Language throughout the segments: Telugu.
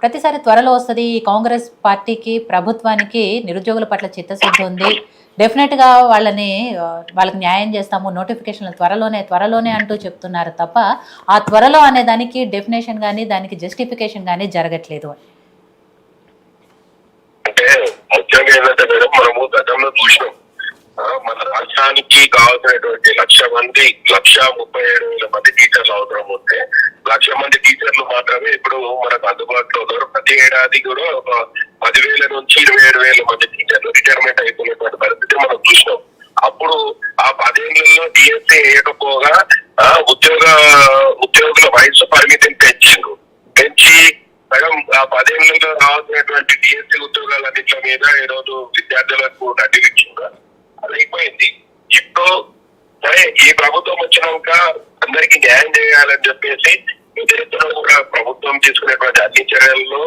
ప్రతిసారి త్వరలో వస్తుంది. కాంగ్రెస్ పార్టీకి ప్రభుత్వానికి నిరుద్యోగుల పట్ల చిత్తశుద్ధి ఉంది. డెఫినెట్గా వాళ్ళకి న్యాయం చేస్తాము, నోటిఫికేషన్లు త్వరలోనే అంటూ చెప్తున్నారు తప్ప ఆ త్వరలో అనే దానికి డెఫినేషన్ కానీ దానికి జస్టిఫికేషన్ కానీ జరగట్లేదు. అంటే ముఖ్యంగా ఏంటంటే మేడం, మనము గతంలో చూసినాం మన రాష్ట్రానికి కావాల్సినటువంటి 1,37,000 మంది టీచర్లు అవసరం ఉంటే 1,00,000 మంది టీచర్లు మాత్రమే ఇప్పుడు మనకు అందుబాటులో ఉన్నారు. ప్రతి ఏడాది కూడా ఒక 10,000 నుంచి 27,000 మంది టీచర్లు రిటైర్మెంట్ అయిపోయినటువంటి పరిస్థితి మనం చూసినాం. అప్పుడు ఆ 10 ఏళ్లలో డిఎస్సీ వేయకపోగా ఉద్యోగుల వయసు పరిమితిని పెంచి మేడం ఆ 10 ఏళ్లలో రావాల్సినటువంటి డిఎస్సీ ఉద్యోగాలన్నింటి మీద ఈరోజు విద్యార్థులకు నటించుగా అది అయిపోయింది. ఇప్పుడు సరే ఈ ప్రభుత్వం వచ్చినాక అందరికి న్యాయం చేయాలని చెప్పేసి దేశంలో కూడా ప్రభుత్వం తీసుకునేటువంటి అన్ని చర్యల్లో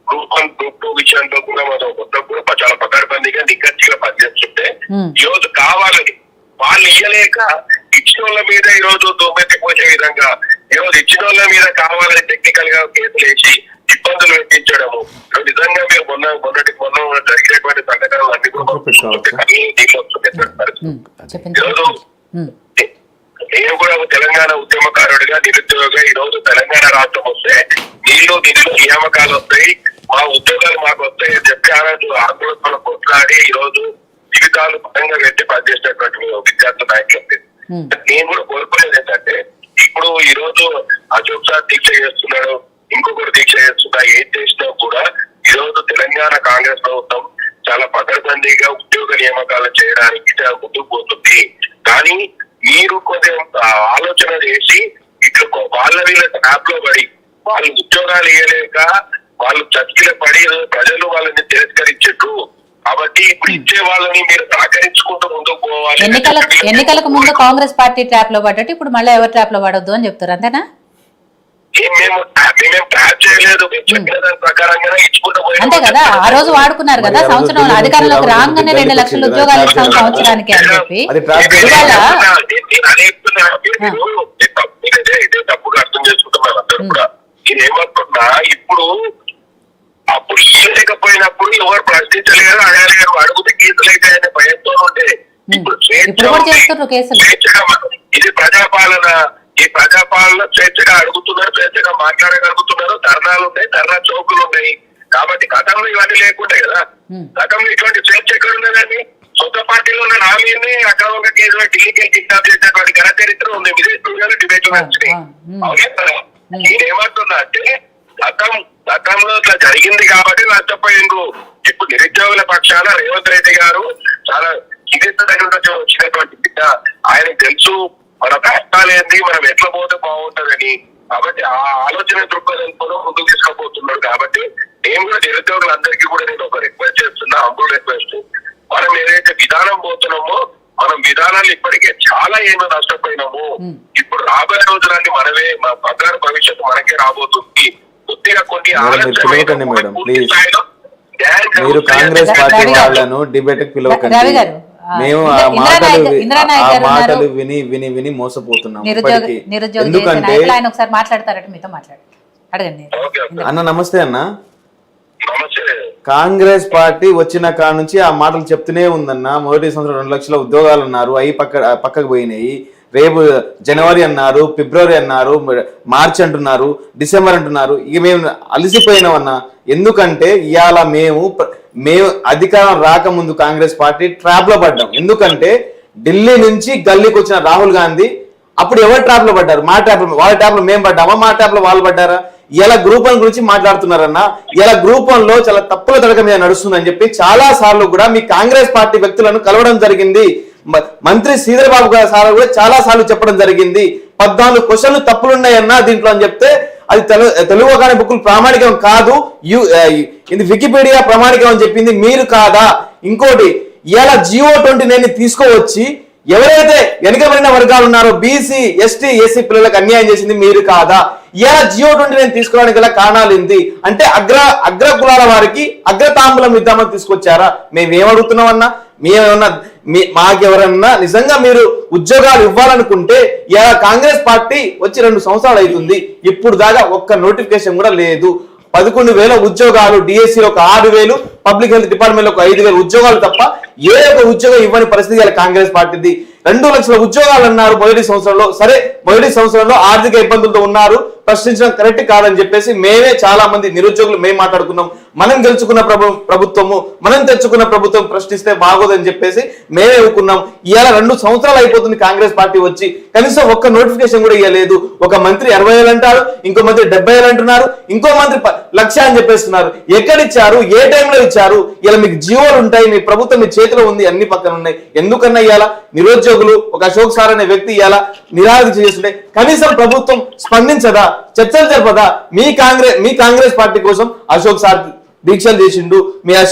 గ్రూప్ 1, గ్రూప్ 2 విషయంలో కూడా మనం మొత్తం కూడా చాలా పకడ్బందీగా నిక్కచ్చిగా పనిచేస్తుంటే ఈ రోజు కావాలని వాళ్ళు ఇయ్యలేక ఇచ్చిన వాళ్ళ మీద ఈ రోజు దోపెట్టిపోయే విధంగా ఈ రోజు ఇచ్చిన వాళ్ళ మీద కావాలని టెక్నికల్ గా కేసులు వేసి ఇబ్బందులు పెట్టించడము. నిజంగా మీరు మొన్న జరిగినటువంటి సంఘటనలు అన్ని కూడా ఈరోజు నేను కూడా ఒక తెలంగాణ ఉద్యమకారుడిగా నిరుద్యోగిగా ఈ రోజు తెలంగాణ రాష్ట్రం వస్తే నిధులు నియామకాలు వస్తాయి, మా ఉద్యోగాలు మాకు వస్తాయి అని చెప్పి ఆ రోజు ఆందోళన కొట్లాడి ఈ రోజు జీవితాలు పరంగా పెట్టి పనిచేసినటువంటి విద్యార్థి నాయకులు. నేను కూడా కోరుకునేది ఏంటంటే ఇప్పుడు ఈ రోజు అశోక్ సార్ దీక్ష చేస్తున్నాడు, ఇంకొకరు దీక్ష చేస్తున్నా, ఏం చేసినా కూడా ఈ రోజు తెలంగాణ కాంగ్రెస్ ప్రభుత్వం చాలా పకడ్బందీగా ఉద్యోగ నియామకాలు చేయడానికి ముందుకు పోతుంది. కానీ మీరు కొంచెం ఆలోచన చేసి ఇట్లా వాళ్ళ వీళ్ళ ట్రాప్ లో పడి వాళ్ళు ఉద్యోగాలు ఇవ్వలేక వాళ్ళు చర్చల పడి ప్రజలు వాళ్ళని తిరస్కరించట్టు. కాబట్టి ఇప్పుడు ఇచ్చే వాళ్ళని మీరు సహకరించుకుంటూ ముందుకు పోవాలి. ఎన్నికలకు ముందు కాంగ్రెస్ పార్టీ ట్రాప్ లో పడ్డట్టు ఇప్పుడు మళ్ళీ ఎవరు ట్రాప్ లో పడొద్దు అని చెప్తారు, అంతేనా? అంతే కదా, ఆ రోజు వాడుకున్నారు కదా సంవత్సరం అధికారంలోకి రాగానే 2 లక్షల ఉద్యోగాలు ఇస్తాం సంవత్సరానికి అని చెప్పి. తప్పుగా అర్థం చేసుకుంటున్నారు అందరూ కూడా. నేనేమంటున్నా ఇప్పుడు అప్పుడు ఇవ్వలేకపోయినప్పుడు ఎవరు ప్రశ్నించలేరు, అడగలేరు, అడుగుతే కేసులు అయితే భయంతో ఉంటే ఇప్పుడు స్వేచ్ఛగా ఇది ప్రజాపాలన. ఈ ప్రజాపాలన స్వేచ్ఛగా అడుగుతున్నారు, స్వేచ్ఛగా మాట్లాడగలుగుతున్నారు. ధర్నాలు ఉన్నాయి, ధర్నా చౌకులు ఉన్నాయి. కాబట్టి గతంలో ఇవన్నీ లేకుంటే కదా, గతంలో ఇటువంటి స్వేచ్ఛ ఎక్కడ ఉన్నదండి? సొంత పార్టీలో ఉన్న హామీని అక్రమంగా కేసులో ఢిల్లీకి కిడ్నాప్ చేసినటువంటి ఘన చరిత్ర ఉంది. విదేశీ డిబేట్లు వచ్చినాయి. అవునే కదా. నేనేమంటున్నా అంటే గతంలో ఇట్లా జరిగింది కాబట్టి నష్టపోయిండ్రు. ఇప్పుడు నిరుద్యోగుల పక్షాన రేవంత్ రెడ్డి గారు చాలా వచ్చినటువంటి బిడ్డ, ఆయనకు తెలుసు మన కష్టాలు ఏంది, మనం ఎట్లా పోతే బాగుంటదని. కాబట్టి ఆ ఆలోచన దృక్పథంతో ముందుకు తీసుకుపోతున్నాడు. కాబట్టి నేను కూడా నిరుద్యోగులందరికీ కూడా నేను ఒక రిక్వెస్ట్ చేస్తున్నా, అంబుల్ రిక్వెస్ట్. మనం ఏదైతే విధానం పోతున్నామో మనం విధానాలు ఇప్పటికే చాలా ఏమో నష్టపోయినాము. ఇప్పుడు రాబోయే రోజులన్నీ మనమే, మా బంగారు భవిష్యత్తు మనకే రాబోతుంది. కొద్దిగా కొన్ని మీరు కాంగ్రెస్ పార్టీ వాళ్ళను డిబేట్ పిలవకండి. మేము ఆ మాటలు విని విని విని మోసపోతున్నాం. ఎందుకంటే అన్న నమస్తే అన్న, కాంగ్రెస్ పార్టీ వచ్చిన కాడ నుంచి ఆ మాటలు చెప్తూనే ఉందన్న. మొదటి సంవత్సరం 2 లక్షల ఉద్యోగాలు అన్నారు, అవి పక్కకు పోయినాయి. రేపు జనవరి అన్నారు, ఫిబ్రవరి అన్నారు, మార్చి అంటున్నారు, డిసెంబర్ అంటున్నారు. ఇక మేము అలసిపోయినామన్నా. ఎందుకంటే ఇవాళ మేము అధికారం రాకముందు కాంగ్రెస్ పార్టీ ట్రాప్ లో పడ్డాం. ఎందుకంటే ఢిల్లీ నుంచి గల్లీకి వచ్చిన రాహుల్ గాంధీ అప్పుడు ఎవరు ట్రాప్ లో పడ్డారు? మా ట్రాప్ లో, వాళ్ళ ట్రాప్ లో మేము పడ్డామా, మా ట్రాప్ లో వాళ్ళు పడ్డారా? ఇలా గ్రూప్ 1 గురించి మాట్లాడుతున్నారన్నా. ఇలా గ్రూప్ 1 లో చాలా తప్పుల తడక మీద నడుస్తుందని చెప్పి చాలా సార్లు కూడా మీ కాంగ్రెస్ పార్టీ వ్యక్తులను కలవడం జరిగింది. మంత్రి శ్రీధర్ బాబు గారు సార్ కూడా చాలా సార్లు చెప్పడం జరిగింది. 14 క్వశ్చన్లు తప్పులున్నాయన్నా దీంట్లో అని చెప్తే అది తెలుగు అకాడమీ బుక్కులు ప్రామాణికం కాదు, ఇది వికీపీడియా ప్రామాణికం అని చెప్పింది మీరు కాదా? ఇంకోటి ఇలా GO-29 తీసుకోవచ్చి ఎవరైతే వెనుకబడిన వర్గాలు ఉన్నారో బీసీ, ఎస్టీ, ఎస్సీ పిల్లలకు అన్యాయం చేసింది మీరు కాదా? ఇలా GO-29 తీసుకోవడానికి గల కారణాలు ఏంటి అంటే అగ్ర కులాల వారికి అగ్రతాంబూలం ఇద్దామని తీసుకొచ్చారా? మేమేమడుగుతున్నామన్నా, మాకెవరన్నా నిజంగా మీరు ఉద్యోగాలు ఇవ్వాలనుకుంటే ఇలా కాంగ్రెస్ పార్టీ వచ్చి 2 సంవత్సరాలు అవుతుంది, ఇప్పుడు దాకా ఒక్క నోటిఫికేషన్ కూడా లేదు. 11,000 ఉద్యోగాలు, డిఎస్సీలో ఒక 6,000, పబ్లిక్ హెల్త్ డిపార్ట్మెంట్ లో ఒక 5,000 ఉద్యోగాలు తప్ప ఏ ఒక ఉద్యోగం ఇవ్వని పరిస్థితి ఇలా కాంగ్రెస్ పార్టీది. 2 లక్షల ఉద్యోగాలు అన్నారు మొదటి సంవత్సరంలో. సరే, మొదటి సంవత్సరంలో ఆర్థిక ఇబ్బందులతో ఉన్నారు, ప్రశ్నించడం కరెక్ట్ కాదని చెప్పేసి మేమే చాలా మంది నిరుద్యోగులు మేము మాట్లాడుకున్నాం. మనం గెలుచుకున్న ప్రభుత్వము, మనం తెచ్చుకున్న ప్రభుత్వం ప్రశ్నిస్తే బాగోదని చెప్పేసి మేమే ఒప్పుకున్నాం. ఇవాళ 2 సంవత్సరాలు అయిపోతుంది కాంగ్రెస్ పార్టీ వచ్చి, కనీసం ఒక్క నోటిఫికేషన్ కూడా ఇవ్వలేదు. ఒక మంత్రి 60,000 అంటారు, ఇంకో మంత్రి 70,000 అంటున్నారు, ఇంకో మంత్రి 1,00,000 అని చెప్పేస్తున్నారు. ఎక్కడిచ్చారు, ఏ టైంలో ఇచ్చారు? ఇలా మీకు జీవోలు ఉంటాయి, మీ ప్రభుత్వం మీ చేతిలో ఉంది, అన్ని పక్కన ఉన్నాయి. ఎందుకన్నా ఇవాళ నిరుద్యోగులు ఒక అశోక్ సార్ అనే వ్యక్తి ఇవాళ నిరాదీక్ష చేస్తుంటే కనీసం ప్రభుత్వం స్పందించదా, చర్చలు జరపదా? మీ కాంగ్రెస్ పార్టీ కోసం అశోక్ సార్ దీక్షలు చేసిండు,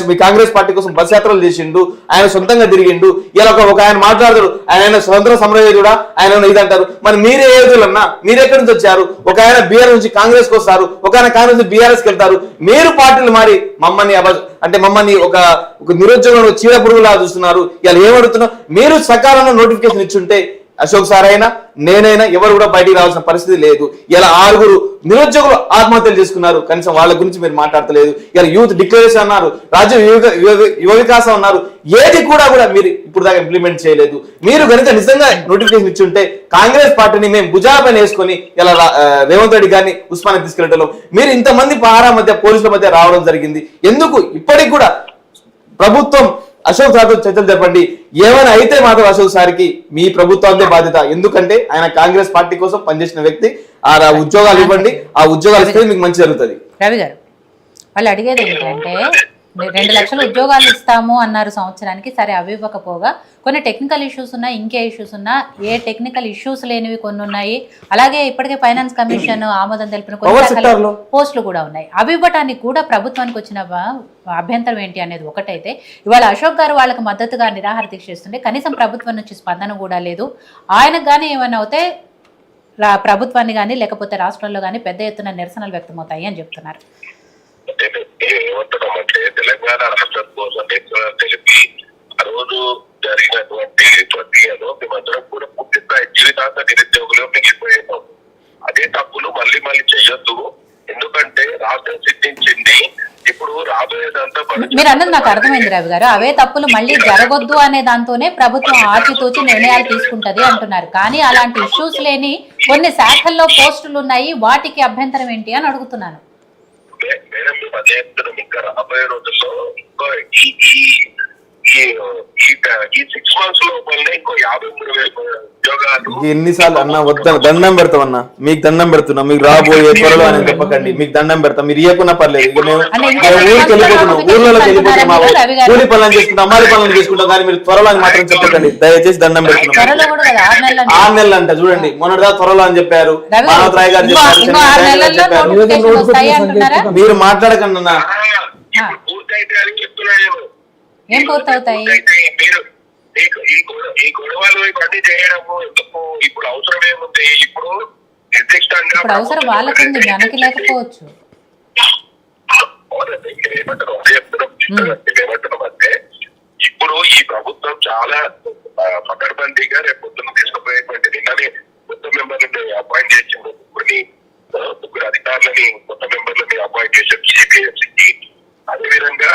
మీ కాంగ్రెస్ పార్టీ కోసం బస్ యాత్రలు చేసిండు, ఆయన సొంతంగా తిరిగిండు. ఇలా ఒక ఆయన మాట్లాడతారు, ఆయన స్వతంత్ర సమరయోధుడా, ఆయన ఇదంటారు. మరి మీరే ఏదులన్నా, మీరెక్కడి నుంచి వచ్చారు? ఒక ఆయన బీఆర్ నుంచి కాంగ్రెస్ కి వస్తారు, ఒక ఆయన కాంగ్రెస్ నుంచి బీఆర్ఎస్ కి వెళ్తారు. మీరు పార్టీలు మారి మమ్మల్ని ఒక నిరుద్యోగంలో చీడ పురుగులా చూస్తున్నారు. ఇలా ఏమడుతున్నారు? మీరు సకాలంలో నోటిఫికేషన్ ఇచ్చుంటే అశోక్ సార్ అయినా నేనైనా ఎవరు కూడా బయటికి రావాల్సిన పరిస్థితి లేదు. ఇలా 6 నిరుద్యోగులు ఆత్మహత్యలు చేసుకున్నారు, కనీసం వాళ్ళ గురించి మీరు మాట్లాడతలేదు. ఇలా యూత్ డిక్లరేషన్ అన్నారు, రాజ్య యువ వికాసం అన్నారు, ఏది కూడా మీరు ఇప్పుడు దాకా ఇంప్లిమెంట్ చేయలేదు. మీరు కనుక నిజంగా నోటిఫికేషన్ ఇచ్చుంటే కాంగ్రెస్ పార్టీని మేము భుజాపైన వేసుకొని ఇలా రేవంత్ రెడ్డి గారిని ఉస్మానికి తీసుకెళ్లడం. మీరు ఇంతమంది పహారా మధ్య, పోలీసుల మధ్య రావడం జరిగింది. ఎందుకు ఇప్పటికి కూడా ప్రభుత్వం అశోక్ సార్తో చర్చలు జరపండి. ఏమైనా అయితే మాత్రం అశోక్ సార్కి మీ ప్రభుత్వానికి బాధ్యత. ఎందుకంటే ఆయన కాంగ్రెస్ పార్టీ కోసం పనిచేసిన వ్యక్తి. ఆ ఉద్యోగాలు ఇవ్వండి, ఆ ఉద్యోగాలు ఇస్తే మీకు మంచి జరుగుతుంది. రవి గారు, వాళ్ళు అడిగేది ఏంటంటే 2 లక్షల ఉద్యోగాలు ఇస్తాము అన్నారు సంవత్సరానికి. సరే, అవి ఇవ్వకపోగా కొన్ని టెక్నికల్ ఇష్యూస్ ఉన్నాయి, ఇంకే ఇష్యూస్ ఉన్నా, ఏ టెక్నికల్ ఇష్యూస్ లేనివి కొన్ని ఉన్నాయి. అలాగే ఇప్పటికే ఫైనాన్స్ కమిషన్ ఆమోదం తెలిపిన కొన్ని పోస్టులు కూడా ఉన్నాయి. అవి ఇవ్వటానికి కూడా ప్రభుత్వానికి వచ్చిన అభ్యంతరం ఏంటి అనేది ఒకటైతే, ఇవాళ అశోక్ గారు వాళ్ళకి మద్దతుగా నిరాహార దీక్ష చేస్తుంటే కనీసం ప్రభుత్వం నుంచి స్పందన కూడా లేదు. ఆయనకు కానీ ఏమైనా అవుతే ప్రభుత్వాన్ని కానీ లేకపోతే రాష్ట్రంలో కానీ పెద్ద ఎత్తున నిరసనలు వ్యక్తమవుతాయి అని చెప్తున్నారు. ఏమంటున్నామంటే తెలంగాణ రాష్ట్రం కోసం తెలిపి ఆ రోజు జరిగినటువంటి ప్రక్రియలో మేమందరం కూడా పూర్తి స్థాయి జీవితాంత నిరుద్యోగులు మిగిలిపోయాము. అదే తప్పులు మళ్ళీ చేయొద్దు. ఎందుకంటే రాష్ట్రం సిద్ధించింది, ఇప్పుడు రాబోయేదంతా మీరు అన్నది నాకు అర్థమైంది రవి గారు. అవే తప్పులు మళ్ళీ జరగొద్దు అనే దాంతోనే ప్రభుత్వం ఆచితూచి నిర్ణయాలు తీసుకుంటది అంటున్నారు. కానీ అలాంటి ఇష్యూస్ లేని కొన్ని శాఖల్లో పోస్టులు ఉన్నాయి, వాటికి అభ్యంతరం ఏంటి అని అడుగుతున్నాను. మేడం, మేము అదే చెప్తున్నాం. ఇంకా రాబోయే రోజుల్లో ఈ 6 months లోపలనే ఇంకో 53,000 ఉద్యోగాలు. ఎన్నిసార్లు అన్నా వద్ద దండం పెడతాం అన్నా, మీకు దండం పెడుతున్నాం. మీకు రాబోయే త్వరలో అని చెప్పకండి, మీకు దండం పెడతాం. మీరు ఇవ్వకున్నా పర్లేదు. ఇక మేము ఊరికి వెళ్ళిపోతున్నాం, ఊర్లోకి వెళ్ళిపోతున్నాం, కూలి పనులను చేసుకుంటాం, అమ్మాయి పనులను చేసుకుంటాం. కానీ మీరు త్వరలో అని మాత్రం చెప్పకండి, దయచేసి దండం పెడుతున్నాం. 6 నెలలు అంట చూడండి, మొన్నటిదా త్వరలో అని చెప్పారు, మానవరాయ్ గారు చెప్పారు. మీరు మాట్లాడకండి అన్నా. పూర్తయితే అని చెప్తున్నాను. ఏం పూర్తవుతాయి? ఈ గొడవలు ఇవన్నీ చేయడము ఎందుకు? ఇప్పుడు అవసరం ఏముంది? ఇప్పుడు నిర్దిష్టంగా అవసరం వాళ్ళకుంది, మనకి లేకపోవచ్చు. ఏమంటున్నాం అంటే, ఇప్పుడు ఈ ప్రభుత్వం చాలా పకడ్బందీగా రేపు పొద్దున్న తీసుకుపోయేటువంటి నిన్ననే కొత్త మెంబర్లను అపాయింట్ చేసింది. ముగ్గురు అధికారులని కొత్త మెంబర్లని అపాయింట్ చేశారు సిపిఎస్సికి. అదేవిధంగా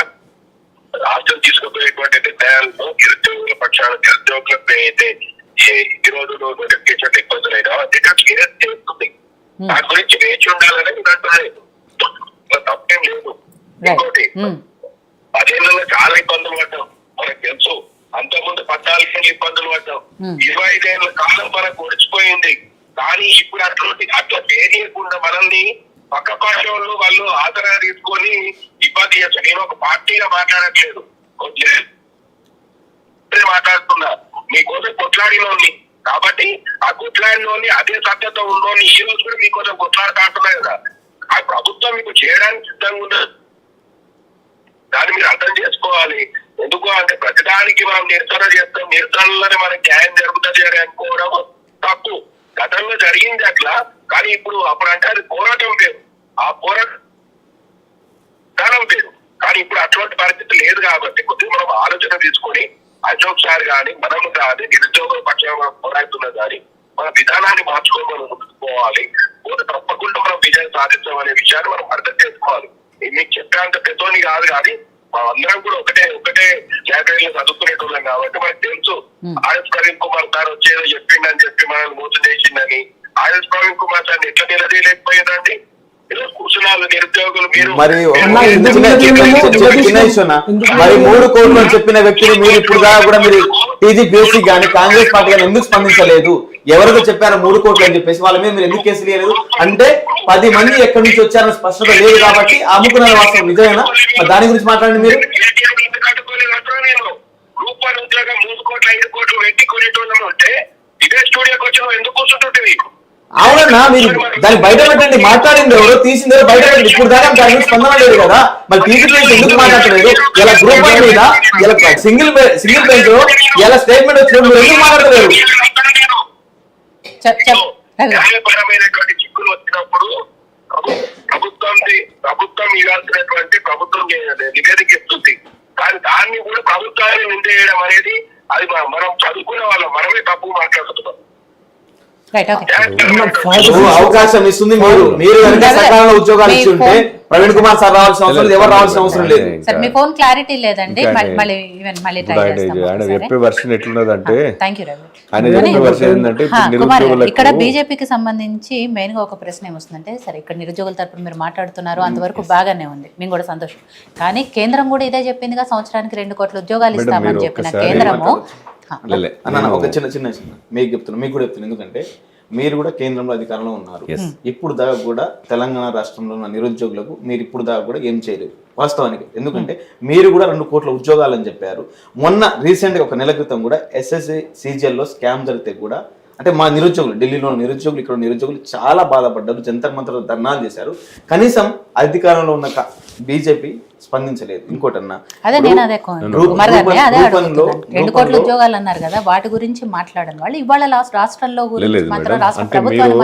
రాష్ట్రం తీసుకుపోయేటువంటి నిర్ణయాలను నిరుద్యోగుల పక్షాన నిరుద్యోగులకు అయితే ఈ రోజులో నోటిఫికేషన్ ఇబ్బందులైనా అధిక క్లియర్ చేస్తుంది. దాని గురించి వేచి ఉండాలని అంటున్నారు. తప్పేం లేదు. ఇంకోటి 10 ఏళ్లలో చాలా ఇబ్బందులు పడ్డాం, మనకు తెలుసు. అంతకుముందు 14 ఏళ్ళు ఇబ్బందులు పడ్డాం. 25 ఏళ్ల కాలం మనకు ఒడిచిపోయింది. కానీ ఇప్పుడు అట్లా చేయకుండా మనల్ని పక్క పార్టీ వాళ్ళు ఆదరణ తీసుకొని ఇబ్బంది చేస్తారు. నేను ఒక పార్టీగా మాట్లాడట్లేదు, మాట్లాడుతున్నా. మీకోసం కొట్లాడినోని కాబట్టి ఆ కొట్లాడినోని అదే సత్యత ఉన్నోని ఈ రోజు కూడా మీకోసం కొట్లాడుకుంటున్నా కదా. ఆ ప్రభుత్వం మీకు చేయడానికి సిద్ధంగా ఉండదు. దాన్ని మీరు అర్థం చేసుకోవాలి. ఎందుకు అంటే ప్రతిదానికి మనం నిరసన చేస్తాం, నిరసనలోనే మనకి న్యాయం జరుగుతుంది అని అనుకోవడం తప్పు. గతంలో జరిగింది అట్లా, కానీ అప్పుడు అంటే అది పోరాటం పేరు, ఆ పోరాటం పేరు. కానీ ఇప్పుడు అటువంటి పరిస్థితి లేదు. కాబట్టి కొద్దిగా మనం ఆలోచన తీసుకొని అశోక్ సార్ కానీ మనము కానీ నిరుద్యోగుల పక్షంగా పోరాడుతున్నా కానీ మన విధానాన్ని మార్చుకొని మనం ముందుకు పోవాలి. పోతే తప్పకుండా మనం విజయం సాధిస్తామనే విషయాన్ని మనం అర్థం చేసుకోవాలి. మీకు చెప్పేంత పెద్దోని కాదు కానీ అందరం కూడా ఒకటే లైబ్రరీలో చదువుకునేటోళ్ళం కాబట్టి మనకు తెలుసు. ఆర్ఎస్ ప్రవీణ్ కుమార్ సార్ వచ్చేదో చెప్పిండని చెప్పి మనల్ని మోసం చేసిందని ఆర్ఎస్ ప్రవీణ్ కుమార్ సార్ ఎట్లా నిలదీయలేకపోయిందండి? కూర్చున్నారు నిరుద్యోగులు. మీరు మరి మరి 3 కోట్లు అని చెప్పిన వ్యక్తిని మీరు ఇప్పుడు దాకా కూడా మీరు టీజీపీఎస్సీ కానీ కాంగ్రెస్ పార్టీ కానీ ఎందుకు స్పందించలేదు? ఎవరితో చెప్పారో 3 కోట్లు అని చెప్పేసి వాళ్ళ మీద మీరు ఎందుకు కేసులు వేయలేదు? అంటే 10 మంది ఎక్కడి నుంచి వచ్చారన్న స్పష్టత లేదు కాబట్టి అమ్ముకున్న వాస్తవం నిజమేనా? దాని గురించి మాట్లాడండి మీరు. రూపాయల ఉద్యోగం 3 కోట్లు 5 కోట్లు పెట్టి కొనేటోళ్ళం ఉంటే ఇదే స్టూడియోకి వచ్చి ఎందుకు కూర్చుంటుంటివి? అవునన్నా, మీరు దాన్ని బయట పెట్టండి. మాట్లాడింది ఎవరో తీసిందో బయట పెట్టండి. ఇప్పుడు దాకా దాని గురించి స్పందన లేదు కదా. మరి టీజీపీఎస్ ఎందుకు మాట్లాడలేదు? ఇలా గ్రూప్ మీద ఇలా సింగిల్ బెంచ్ ఇలా స్టేట్మెంట్ వచ్చినప్పుడు మీరు ఎందుకు మాట్లాడలేదు? న్యాయపరమైనటువంటి చిక్కులు వచ్చినప్పుడు ప్రభుత్వం ఇవ్వాల్సినటువంటి ప్రభుత్వం నివేదిక ఇస్తుంది. కానీ దాన్ని కూడా ప్రభుత్వాన్ని నిందేయడం అనేది అది మనం చదువుకునే వాళ్ళం మనమే తప్పు మాట్లాడుతున్నాం. అవకాశం ఇస్తుంది మీరు సకాలంలో ఉద్యోగాలు ఇచ్చి ఉంటే ప్రవీణ్ కుమార్ సార్ రావాల్సిన అవసరం లేదు, ఎవరు రావాల్సిన అవసరం లేదు. సార్ మీ ఫోన్ క్లారిటీ లేదండి. చెప్పే వర్షన్ ఎట్లున్నదంటే ఇక్కడ బీజేపీకి సంబంధించి మెయిన్ గా ఒక ప్రశ్న ఏమొస్తుందంటే, సరే ఇక్కడ నిరుద్యోగుల తరపున మీరు మాట్లాడుతున్నారు, అంతవరకు బాగానే ఉంది, మేము కూడా సంతోషం. కానీ కేంద్రం కూడా ఇదే చెప్పిందిగా, సంవత్సరానికి 2 కోట్ల ఉద్యోగాలు ఇస్తామని చెప్పిన కేంద్రము. అన్న ఒక చిన్న మీకు చెప్తున్నా, మీకు కూడా చెప్తున్నా, ఎందుకంటే మీరు కూడా కేంద్రంలో అధికారంలో ఉన్నారు. ఇప్పుడు దాకా కూడా తెలంగాణ రాష్ట్రంలో ఉన్న నిరుద్యోగులకు మీరు ఇప్పుడు దాకా కూడా ఏం చేయలేదు వాస్తవానికి. ఎందుకంటే మీరు కూడా 2 కోట్ల ఉద్యోగాలు అని చెప్పారు. మొన్న రీసెంట్ గా 1 నెల క్రితం కూడా ఎస్ఎస్సి సిజిఎల్లో స్కామ్ జరిగితే కూడా అంటే మా నిరుద్యోగులు, ఢిల్లీలో నిరుద్యోగులు, ఇక్కడ నిరుద్యోగులు చాలా బాధపడ్డారు, జంతర్ మంతర్ ధర్నాలు చేశారు. కనీసం అధికారంలో ఉన్న బీజేపీ స్పందించలేదు. ఇంకోటన్నా అదే నేను అదే కుమార్ గారిని అదే అడుగుతున్నాను. 2 కోట్ల ఉద్యోగాలు అన్నారు కదా, వాటి గురించి మాట్లాడని వాళ్ళు ఇవాళ రాష్ట్రంలో గురించి మాత్రం రాష్ట్ర ప్రభుత్వాన్ని